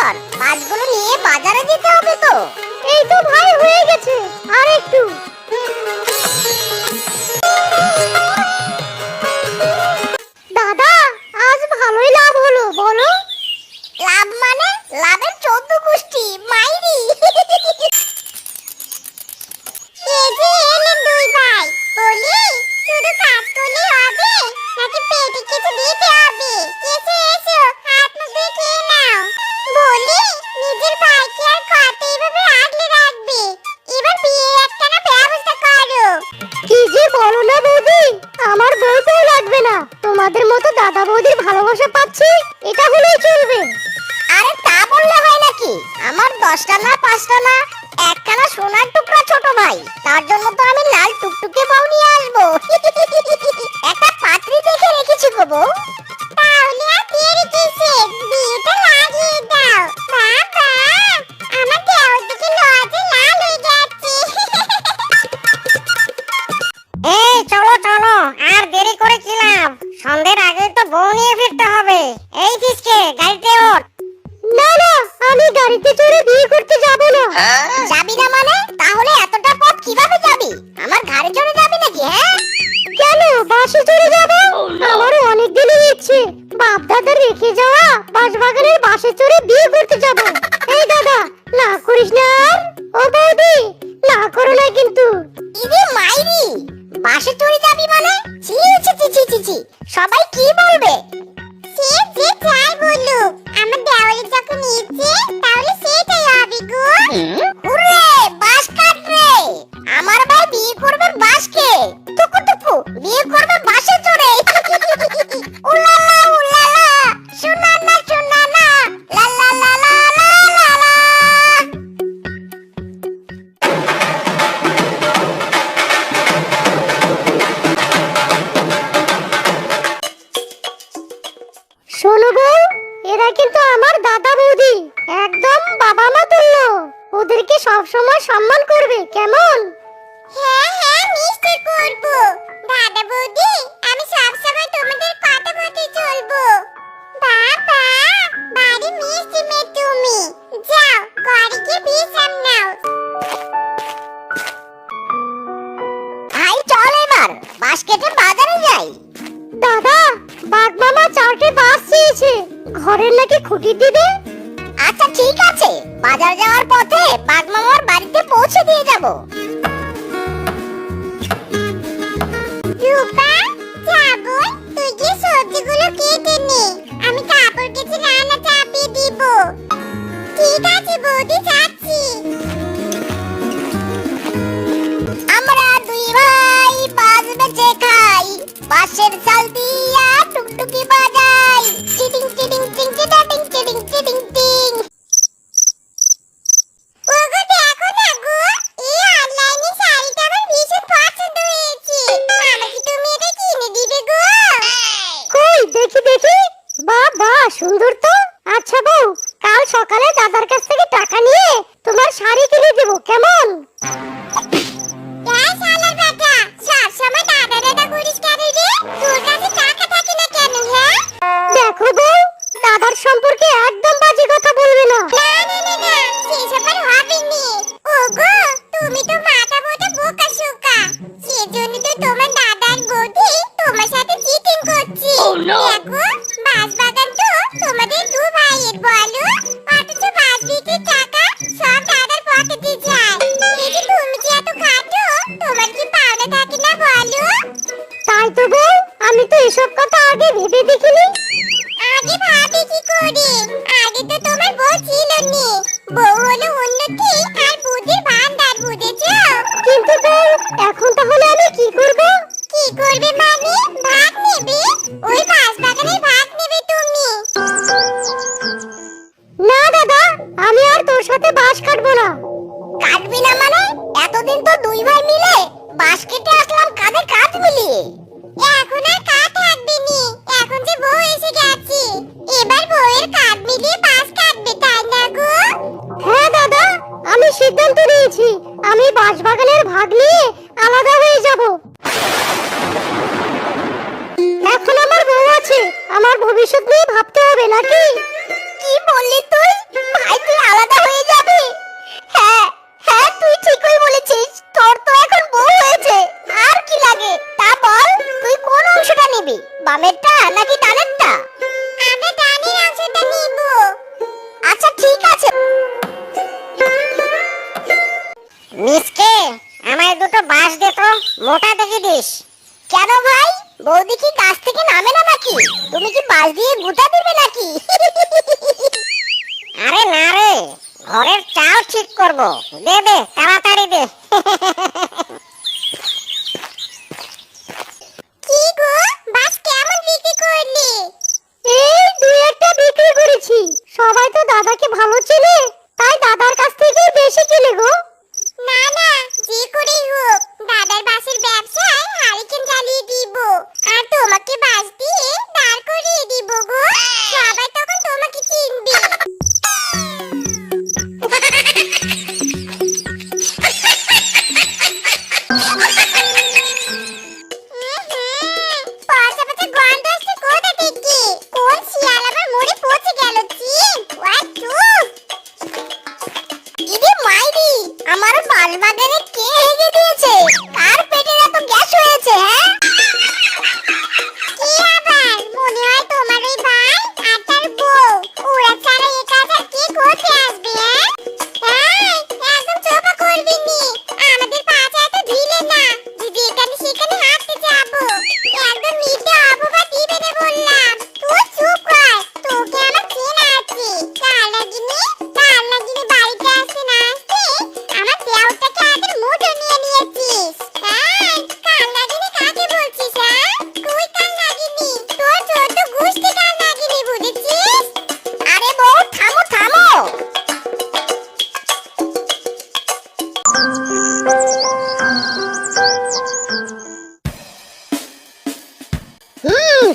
কর, মাছগুলো নিয়ে বাজারে যেতে হবে তো। এই তো ভাই হয়ে গেছে, আর একটু। দাদা আজ ভালোই লাভ হলো, বলো। লাভ মানে? লাভের 14 গোষ্ঠী মাইরি। এই যে এলে দুই ভাই, বলি শুধু কাজ করলে হবে নাকি পেটে কিছু দিতে হবে? এসো এসো, হাত মুখ ধুয়ে খেয়ে নাও। বলি নিজের ভাইকে আর কত এইভাবে আগলে রাখবে? এবার বিয়ের একটা না ব্যবস্থা করো। কি যে বলো না বৌদি, আমার বউটাও লাগবে না, তোমাদের মতো দাদা বৌদির ভালোবাসা পাচ্ছি, এটা হলেই চলবে। আরে তা বললে হয় নাকি? আমার 10টা না 5টা না, একখানা সোনার টুকরা ছোট ভাই, তার জন্য তো আমি লাল টুকটুকে বউ নিয়ে আসবো। একটা পাত্রী দেখে রেখেছি গো বউ। তাহলে আর দেরি কিসের, বিয়েটা লাগিয়ে দাও। বাবা, আমার দেওয়ার দিকে লজ্জা লাল হয়ে যাচ্ছে। এই চলো চলো, আর দেরি করে কি লাভ? সন্ধ্যের আগে তো বউ নিয়ে ফিরতে হবে। এই ফিসকে গাড়িতে ওঠ। না না, আমি গাড়িতে চড়ে বিয়ে করতে যাব না। যাবি না মানে? তাহলে এতটা পথ কিভাবে যাবি? আমার ঘাড়ে চড়ে যাবি নাকি? হ্যাঁ, কেন বাসে চড়ে যাবো? আমারও অনেক দিনের ইচ্ছে, বাপ দাদা রেখে যাওয়া বাঁশবাগানের বাসে চড়ে বিয়ে করতে যাব। এই দাদা, না করিস না আর। ও বৌদি, না করো না কিন্তু। ইরে মাইরি, বাসে চড়ে যাবি মানে? ছি ছি ছি ছি ছি ছি, সবাই কি বলবে? সে যে যাই বলুক, আমার দেওয়ালে যখন ইচ্ছে তাহলে সেটাই হবে গো। হুররে, বাস কাট রে। আমার ভাই বিয়ে করবে বাসকে, টুকু টুকু বিয়ে করবে বাসে চড়ে। উলালা উলালা, শোনা না শোনা না, লা লা লা লা লা লা লা। শোনো বউ, এরা কিন্তু আমার দাদা বৌদি, একদম বাবা মা তুল্য। ওদেরকে সব সময় সম্মান করবে, কেমন? হ্যাঁ হ্যাঁ, নিশ্চয় করব। দাদা বৌদি, আমি সব সময় তোমাদের কথা মতো চলবো। বাবা, বাড়ি মিষ্টি মেয়ে তুমি। যাও, ঘরে গিয়ে বিশ্রাম নাও। ভাই চল এবার, বাস কেটে বাজারে যাই। দাদা, বাঘ মামা 4টে বাস চেয়েছে, ঘরের নাকি খুঁটি দিবে। আচ্ছা ঠিক আছে, বাজার যাওয়ার পথে বাঘ মামার বাড়িতে পৌঁছে দিয়ে যাব। রূপা, যাবো, তুই কি সবজিগুলো কেটে নে, আমি কাপড় কেচে রান্না চাপিয়ে দিব। ঠিক আছে বৌদি, যাচ্ছি। আমরা দুই ভাই বাস বেচে খাই, বাসের চাল দিয়া টুকটুকি বাজাই, চিটিং চিটিং চিং চিটাটিং চিটিং চিটিং টিং। ওগো দেখো না গো, এই অনলাইনে শাড়িটা আমার ভীষণ পছন্দ হয়েছে, আমাকে তুমি এটা কিনে দিবে গো? কই দেখি দেখি, বাহ বাহ, সুন্দর তো। আচ্ছা বউ, কাল সকালে দাদার কাছ থেকে টাকা নিয়ে তোমার শাড়ি কিনে দেব, কেমন? এই শালার বেটা, সব সময় দাদা দাদা করিস কেন রে? তোর কাছে টাকা থাকে না কেন? হ্যাঁ, দেখো বউ, দাদার সম্পর্কে একদম বাজে কথা বলবে না। না না না না, সেসব আর হবে নি। ওগো, তুমি তো মাথা মোটা বোকা শোকা, সেজন্য তো তোমার দাদার বৌদি তোমার সাথে চিটিং করছে। দেখো, বাঁশবাগান তো তোমাদের দু ভাইয়ের, বলো, অথচ বাঁশ বিক্রির টাকা সব দাদার পকেটে যায়। এই যে তুমি যে এত খাটো, তোমার কি পাওনা থাকে না বলো? তাই তো বউ, আমি তো এসব কথা আগে ভেবে দেখিনি। আগে ভাবি কি করে? আগে তো তোমার বউ ছিল নি, বউ হলো উন্নতি আর বুদ্ধির ভান্ডার, বুঝেছো? কিন্তু বউ, এখন তাহলে আমি কি করব? কি করবে মানে? ভাগ নেবে, ওই বাঁশবাগানে ভাগ নেবে তুমি। না দাদা, আমি আর তোর সাথে বাস কাটবো না। কাটবি না মানে? এতদিন তো দুই ভাই মিলে বাঁশ কেটে আসলাম কাঁধে কাঁধ মিলিয়ে। এখন আর কাঁধ থাকবে নি, এখন যে বউ এসে গেছে, এবার বউয়ের কাঁধ মিলিয়ে বাঁশ কাটবে, তাই না গো? হ্যাঁ দাদা, আমি সিদ্ধান্ত নিয়েছি, আমি বাঁশবাগানের ভাগ নিয়ে আলাদা হয়ে যাব। এখন আমার বউ আছে, আমার ভবিষ্যৎ নিয়ে ভাবতে হবে নাকি? কি বললি তুই? বামেরটা নাকি ডানেরটা? আমরা ডানের অংশটা নিব। আচ্ছা ঠিক আছে। মিসকে আমায় দুটো বাঁশ দে তো, মোটা দেখে দিস। কেন ভাই, বৌদি কি গাছ থেকে নামে না নাকি? তুমি কি বাঁশ দিয়ে গুঁতা দিবে নাকি? আরে না রে, ঘরের চাল ঠিক করব। দে দে, তাড়াতাড়ি দে। কি গো, বাঁশ কেমন বিক্রি করলি? এই দুই একটা বিক্রি করেছি। সবাই তো দাদাকে ভালো চেনে, তাই দাদার কাছ থেকে বেশি কিনে গো। না না, যে করেই হোক দাদার বাঁশের ব্যবসায় হারিকেন জ্বালিয়ে দিব, আর তোমাকে বাঁশ দিয়ে দাঁড় করিয়ে দিব গো। সবাই তখন তোমাকে চিনবে। পচা পচা গন্ধ আসছে কোথা থেকে? কোন শিয়াল আবার মরে পচে গেল? চিন ওয়াটু! ইরে মাইরি, আমার বাঁশ বাগানে কে হেগে দিয়েছে? কার পেটে এত গ্যাস হয়েছে? হ্যাঁ, কি আবার? মনে হয় তোমার ওই ভাই আর তার বউ। ওরা ছাড়া এ কাজ আর কে করতে আসবে? হ্যাঁ, এই, একদম চোপা করবি নি। আমাদের পাছা এত ঢিলে না, যদি এখানে সেখানে হাঁটতে যাবো। একদম মিটে অপবাদ দিবে না বললাম। তুই চুপ কর, তোকে আমার চেনা আছে। কাল লাগিনি বাড়িতে আসতে না আসতে আমার দেওরটাকে হাতের মুঠো নিয়ে নিয়েছিস। হ্যাঁ, কাল লাগিনি কাকে বলছিস? হ্যাঁ, তুই কাল লাগিনি, তোর চোদ্দ গোষ্ঠী কাল লাগিনি, বুঝেছিস? আরে বউ, থামো থামো।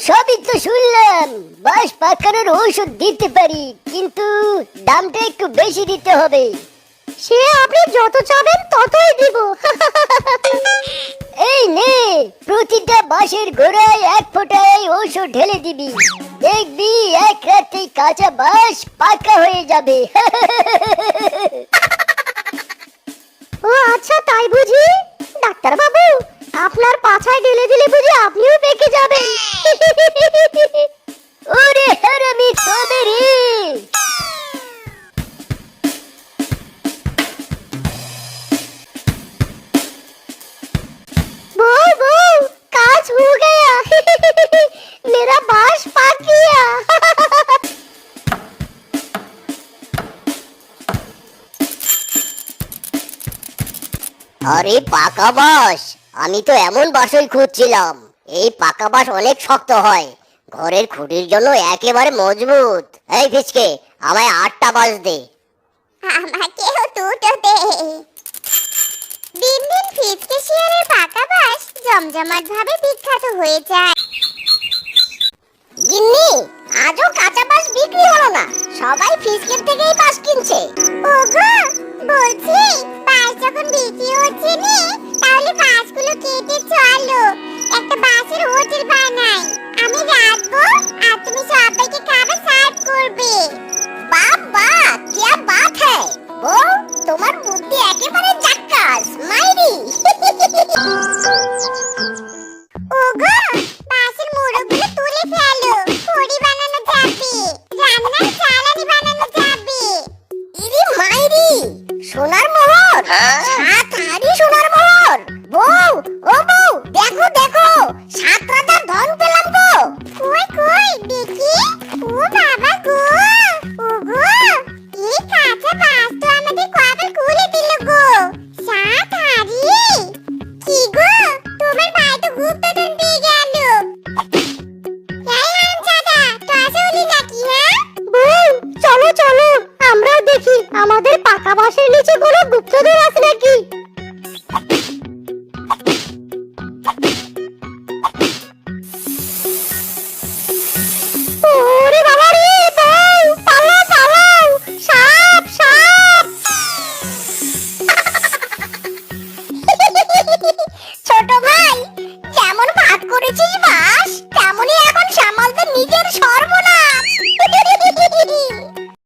সবই তো শুনলাম। বাঁশ পাকানোর ঔষধ দিতে পারি, কিন্তু দামটা একটু বেশি দিতে হবে। সে আপনি যত চাবেন ততই দিব। এই নে, প্রতিটা বাঁশের গোড়ায় এক ফোঁটা এই ঔষধ ঢেলে দিবি। দেখবি এক রাতেই কাঁচা বাঁশ পাকা হয়ে যাবে। ও আচ্ছা, তাই বুঝি? ডাক্তার বাবু, আপনার পাছায় ঢেলে দিলে বুঝি আপনিও পেকে যাবেন? ওরে হারামি তবে রে! बहू बहू, काज हो गया। मेरा बांस पाक गया। আরে পাকা বাঁশ, আমি তো এমন বাঁশই খুঁজছিলাম। এই পাকা বাঁশ অনেক শক্ত হয়, ঘরের খুঁটির জন্য একেবারে মজবুত। এই ফিচকে, আমায় 8টা বাঁশ দে। আমাকেও দুটো দে। দিন দিন ফিচকে শিয়ালের পাকা বাঁশ জমজমাট ভাবে বিখ্যাত হয়ে যায়। গিন্নি, আজও কাঁচা বাঁশ বিক্রি হলো না, সবাই ফিচকের থেকেই বাঁশ কিনছে। ওগো, বলছি বাঁশ যখন বিক্রি হচ্ছে নি, তাহলে বাঁশগুলো কেটে চলো, একটা বাঁশের হোটেল বানাই। আমি রাখবো আর তুমি সবাইকে খাবার সার্ভ করবে। বাবা, क्या बात है বউ, তোমার বুদ্ধি একেবারে জাক্কাস মাইরি। ওগো, বাঁশের মুড়োগুলো তুলে ফেলো, খড়ি বানানো যাবে, রান্নার জ্বালানি বানানো যাবে। ইরি মাইরি, সোনার মোহর, সাত হাড়ি সোনার মোহর। বউ, ও বউ, দেখো দেখো, 7 রাজার ধন পেলাম গো। কই কই দেখি। ও বাবা গো, ওগো, এই কাঁচা বাঁশ তো আমাদের কপাল খুলে দিল গো। 7 হাঁড়ি। কি গো, তোমার ভাই তো গুপ্তধন পেয়ে গেল। এই হারামজাদা, টসৌলি নাকি? হ্যাঁ, বউ, চলো চলো, আমরাও দেখি আমাদের পাকা বাঁশের নিচে কোনো গুপ্তধন আছে নাকি। ওরে বাবা রে, বউ, পালাও পালাও, সাপ সাপ! ছোট ভাই, যেমন ভাগ করেছিস বাঁশ, তেমনই